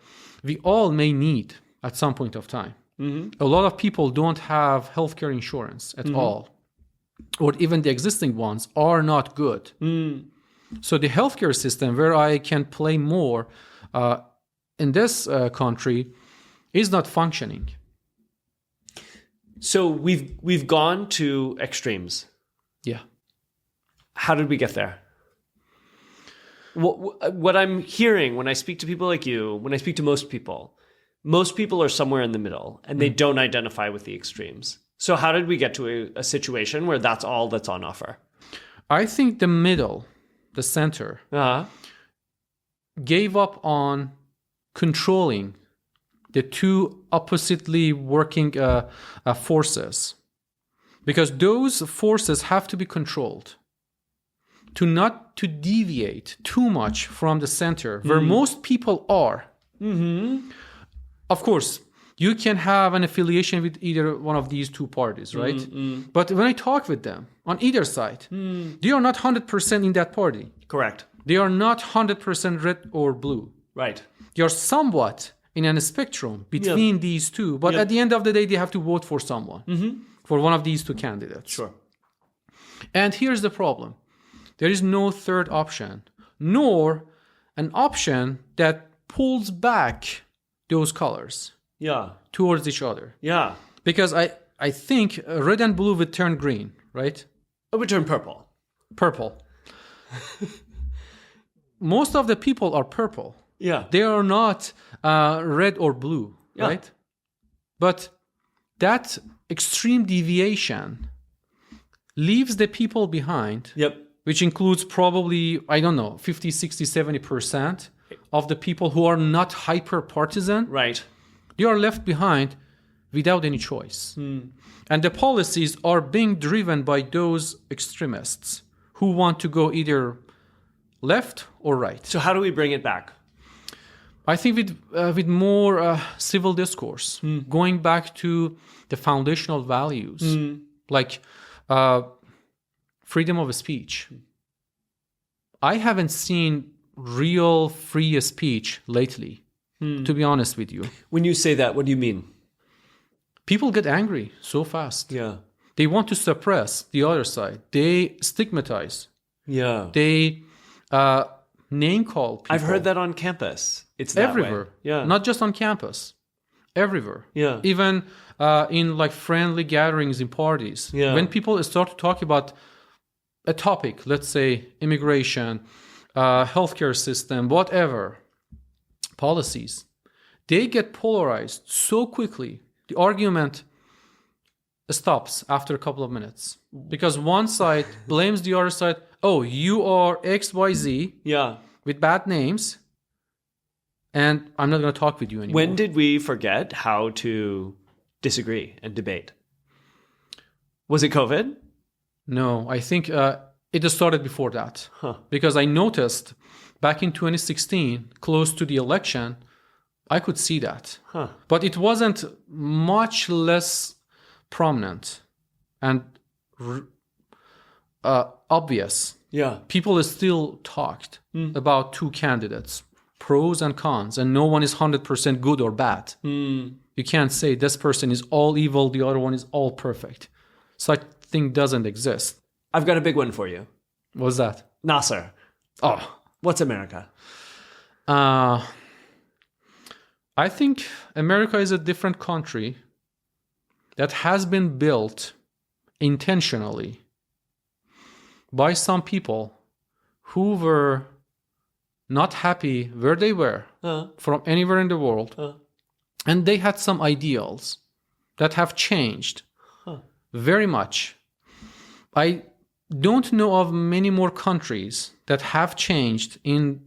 we all may need at some point of time. A lot of people don't have healthcare insurance at all, or even the existing ones are not good. So the healthcare system, where I can play more in this country, is not functioning. So we've gone to extremes. Yeah. How did we get there? What I'm hearing when I speak to people like you, when I speak to most people are somewhere in the middle, and they don't identify with the extremes. So how did we get to a situation where that's all that's on offer? I think the middle, the center, gave up on controlling the two oppositely working forces, because those forces have to be controlled to not to deviate too much from the center where most people are. Of course, you can have an affiliation with either one of these two parties, right? But when I talk with them on either side, they are not 100% in that party. Correct. They are not 100% red or blue. Right. They are somewhat in a spectrum between these two, but at the end of the day, they have to vote for someone, for one of these two candidates. Sure. And here's the problem. There is no third option, nor an option that pulls back those colors towards each other. Yeah. Because I think red and blue would turn green, right? It would turn purple. Purple. Most of the people are purple. Yeah. They are not red or blue, right? But that extreme deviation leaves the people behind, which includes probably, 50, 60, 70% of the people who are not hyper-partisan. Right. They are left behind without any choice. And the policies are being driven by those extremists who want to go either left or right. So how do we bring it back? I think with more civil discourse, going back to the foundational values, like freedom of speech. I haven't seen real free speech lately, to be honest with you. When you say that, what do you mean? People get angry so fast. Yeah. They want to suppress the other side. They stigmatize. Yeah. They name call people. I've heard that on campus. It's that everywhere. Way. Yeah. Not just on campus. Everywhere. Yeah. Even in like friendly gatherings in parties. Yeah. When people start to talk about a topic, let's say immigration, healthcare system, whatever, policies, they get polarized so quickly. The argument stops after a couple of minutes because one side blames the other side. Oh, you are XYZ with bad names, and I'm not going to talk with you anymore. When did we forget how to disagree and debate? Was it COVID? No, I think it just started before that. Because I noticed back in 2016, close to the election, I could see that. But it wasn't much less prominent and obvious Yeah. People still talked about two candidates, pros and cons, and no one is 100% good or bad. You can't say this person is all evil, the other one is all perfect. Such thing doesn't exist. I've got a big one for you. What's that? Nasser. Oh, What's America? I think America is a different country that has been built intentionally by some people who were not happy where they were from anywhere in the world. And they had some ideals that have changed very much. I don't know of many more countries that have changed in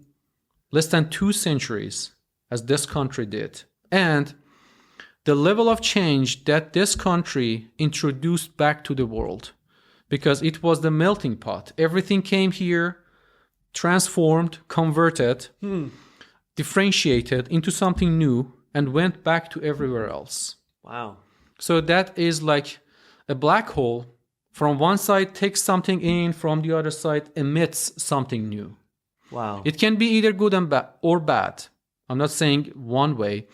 less than 2 centuries as this country did. And the level of change that this country introduced back to the world, because it was the melting pot. Everything came here, transformed, converted, differentiated into something new, and went back to everywhere else. Wow. So that is like a black hole. From one side takes something in, from the other side emits something new. Wow. It can be either good and or bad. I'm not saying one way,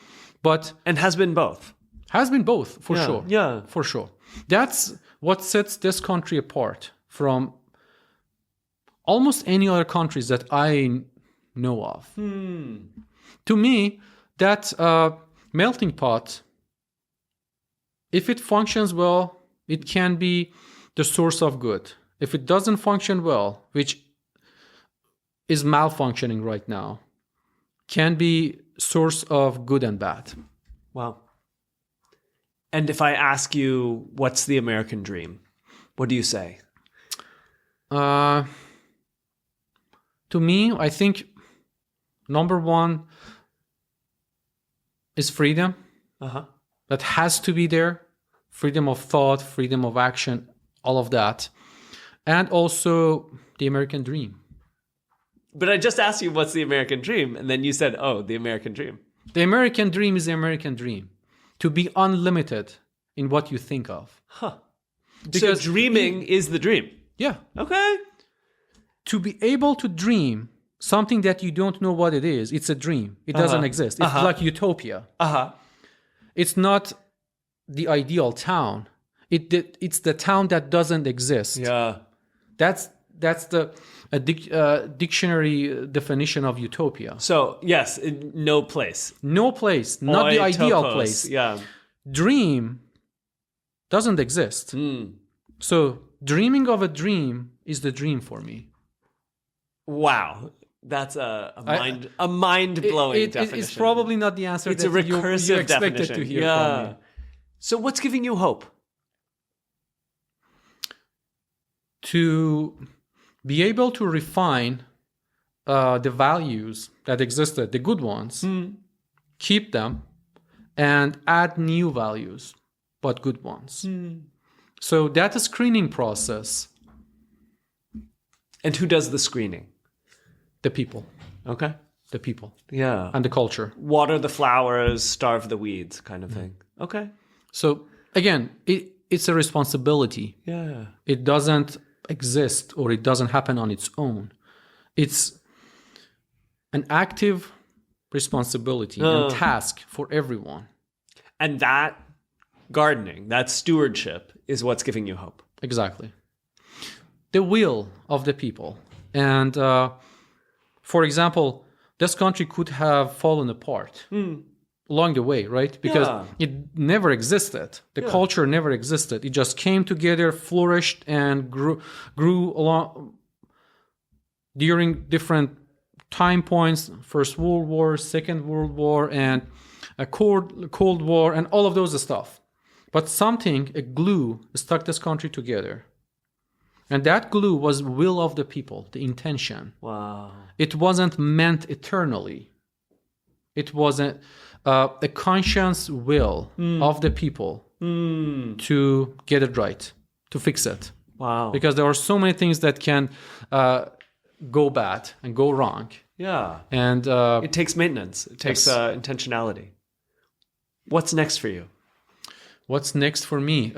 but And has been both. has been both for sure. Yeah. For sure. That's what sets this country apart from almost any other countries that I know of. To me, that melting pot, if it functions well, it can be the source of good. If it doesn't function well, which is malfunctioning right now, can be source of good and bad. Wow. And if I ask you, what's the American dream? What do you say? To me, I think number one is freedom. That has to be there. Freedom of thought, freedom of action, all of that. And also the American dream. But I just asked you, what's the American dream? And then you said, oh, the American dream. The American dream is the American dream. To be unlimited in what you think of. Because so dreaming is the dream. Yeah. Okay. To be able to dream something that you don't know what it is, it's a dream. It doesn't exist. It's like utopia. It's not the ideal town. It's the town that doesn't exist. Yeah. That's the dictionary definition of utopia. So, yes, no place. No place, not the ideal place. Yeah. Dream doesn't exist. So dreaming of a dream is the dream for me. Wow. That's a mind-blowing definition. It's probably not the answer it's that a recursive you expected definition. to hear from me. So what's giving you hope? To be able to refine the values that existed, the good ones, keep them, and add new values, but good ones. So that screening process. And who does the screening? The people. Okay. The people. Yeah. And the culture. Water the flowers, starve the weeds kind of thing. Okay. So again, it's a responsibility. Yeah. It doesn't exist or it doesn't happen on its own. It's an active responsibility and task for everyone. And that gardening, that stewardship is what's giving you hope. Exactly. The will of the people. And for example, this country could have fallen apart along the way, right? Because it never existed. The culture never existed. It just came together, flourished, and grew along during different time points. First World War, Second World War, and a Cold War, and all of those stuff. But a glue, stuck this country together. And that glue was will of the people, the intention. Wow. It wasn't meant eternally. It wasn't a conscious will of the people to get it right, to fix it. Wow. Because there are so many things that can go bad and go wrong. Yeah. And it takes maintenance. It takes intentionality. What's next for you? What's next for me?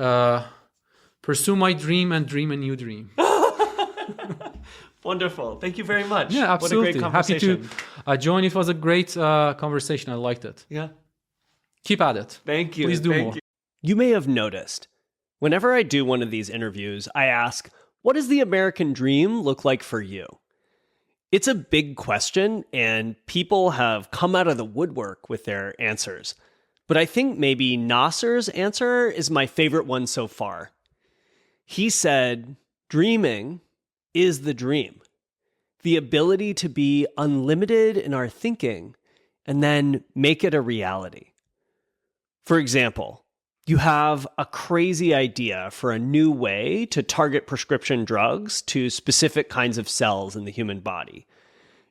Pursue my dream and dream a new dream. Wonderful. Thank you very much. Yeah, absolutely. What a great conversation. Happy to join. It was a great conversation. I liked it. Yeah. Keep at it. Thank you. Please do more. You may have noticed, whenever I do one of these interviews, I ask, what does the American dream look like for you? It's a big question, and people have come out of the woodwork with their answers. But I think maybe Nasser's answer is my favorite one so far. He said, dreaming is the dream. The ability to be unlimited in our thinking and then make it a reality. For example, you have a crazy idea for a new way to target prescription drugs to specific kinds of cells in the human body.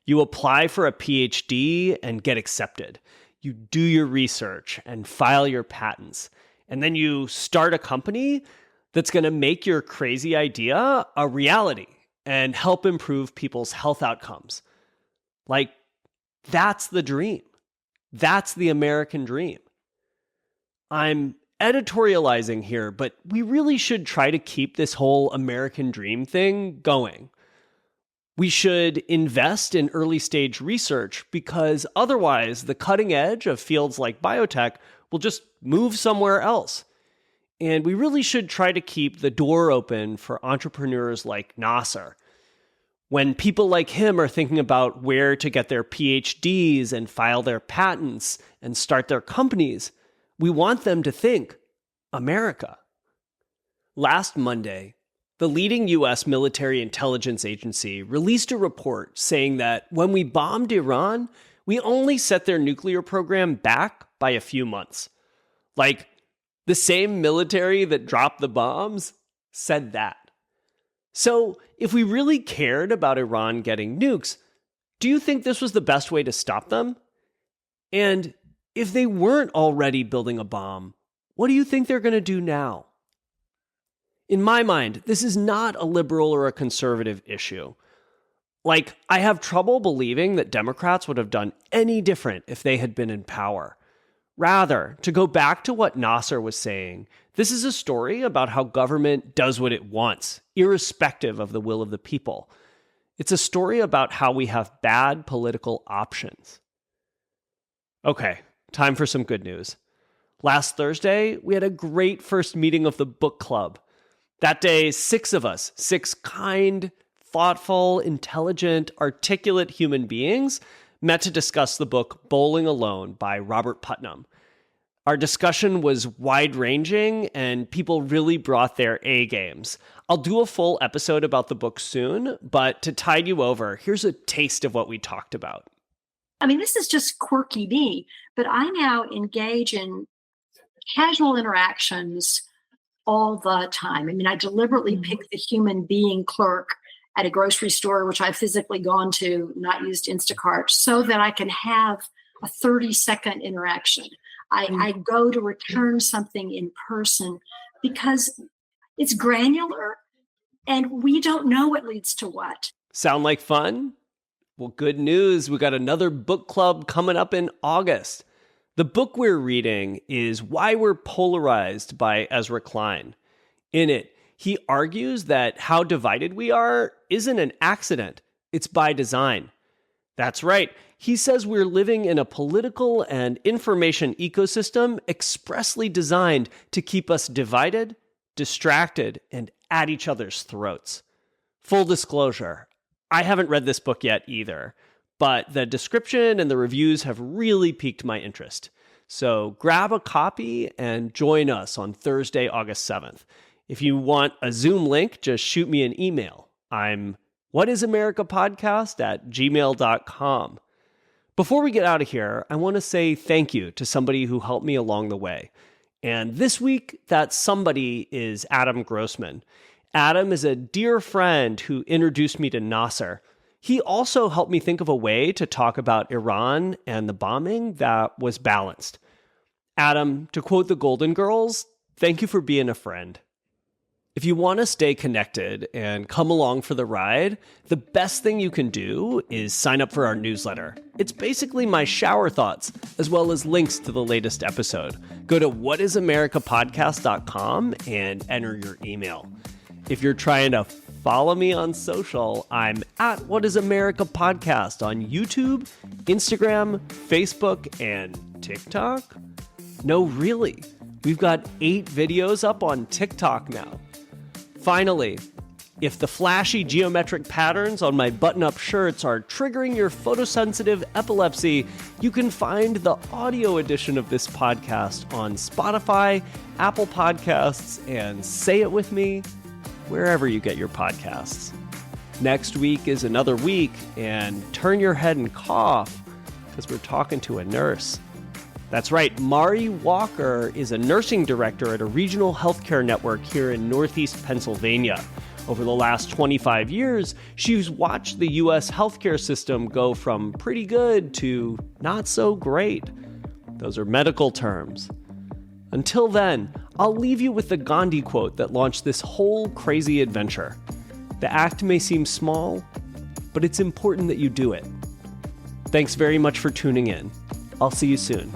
You apply for a PhD and get accepted. You do your research and file your patents. And then you start a company that's going to make your crazy idea a reality and help improve people's health outcomes. Like, that's the dream. That's the American dream. I'm editorializing here, but we really should try to keep this whole American dream thing going. We should invest in early stage research because otherwise the cutting edge of fields like biotech will just move somewhere else. And we really should try to keep the door open for entrepreneurs like Nasser. When people like him are thinking about where to get their PhDs and file their patents and start their companies, we want them to think America. Last Monday, the leading U.S. military intelligence agency released a report saying that when we bombed Iran, we only set their nuclear program back by a few months. Like, the same military that dropped the bombs said that. So, if we really cared about Iran getting nukes, do you think this was the best way to stop them? And if they weren't already building a bomb, what do you think they're going to do now? In my mind, this is not a liberal or a conservative issue. Like, I have trouble believing that Democrats would have done any different if they had been in power. Rather, to go back to what Nasser was saying, this is a story about how government does what it wants, irrespective of the will of the people. It's a story about how we have bad political options. Okay, time for some good news. Last Thursday, we had a great first meeting of the book club. That day, 6 of us, 6 kind, thoughtful, intelligent, articulate human beings, met to discuss the book Bowling Alone by Robert Putnam. Our discussion was wide-ranging, and people really brought their A-games. I'll do a full episode about the book soon, but to tide you over, here's a taste of what we talked about. I mean, this is just quirky me, but I now engage in casual interactions all the time. I mean, I deliberately pick the human being clerk at a grocery store, which I've physically gone to, not used Instacart, so that I can have a 30-second interaction. I go to return something in person because it's granular and we don't know what leads to what. Sound like fun? Well, good news. We got another book club coming up in August. The book we're reading is Why We're Polarized by Ezra Klein. In it, he argues that how divided we are isn't an accident. It's by design. That's right. He says we're living in a political and information ecosystem expressly designed to keep us divided, distracted, and at each other's throats. Full disclosure, I haven't read this book yet either, but the description and the reviews have really piqued my interest. So grab a copy and join us on Thursday, August 7th. If you want a Zoom link, just shoot me an email. I'm whatisamericapodcast@gmail.com. Before we get out of here, I want to say thank you to somebody who helped me along the way. And this week, that somebody is Adam Grossman. Adam is a dear friend who introduced me to Nasser. He also helped me think of a way to talk about Iran and the bombing that was balanced. Adam, to quote the Golden Girls, thank you for being a friend. If you want to stay connected and come along for the ride, the best thing you can do is sign up for our newsletter. It's basically my shower thoughts, as well as links to the latest episode. Go to whatisamericapodcast.com and enter your email. If you're trying to Follow me on social. I'm at What is America Podcast on YouTube, Instagram, Facebook, and TikTok. No, really. We've got 8 videos up on TikTok now. Finally, if the flashy geometric patterns on my button-up shirts are triggering your photosensitive epilepsy, you can find the audio edition of this podcast on Spotify, Apple Podcasts, and Say It With Me, wherever you get your podcasts. Next week is another week, and turn your head and cough, because we're talking to a nurse. That's right, Mari Walker is a nursing director at a regional healthcare network here in Northeast Pennsylvania. Over the last 25 years, she's watched the U.S. healthcare system go from pretty good to not so great. Those are medical terms. Until then, I'll leave you with the Gandhi quote that launched this whole crazy adventure. The act may seem small, but it's important that you do it. Thanks very much for tuning in. I'll see you soon.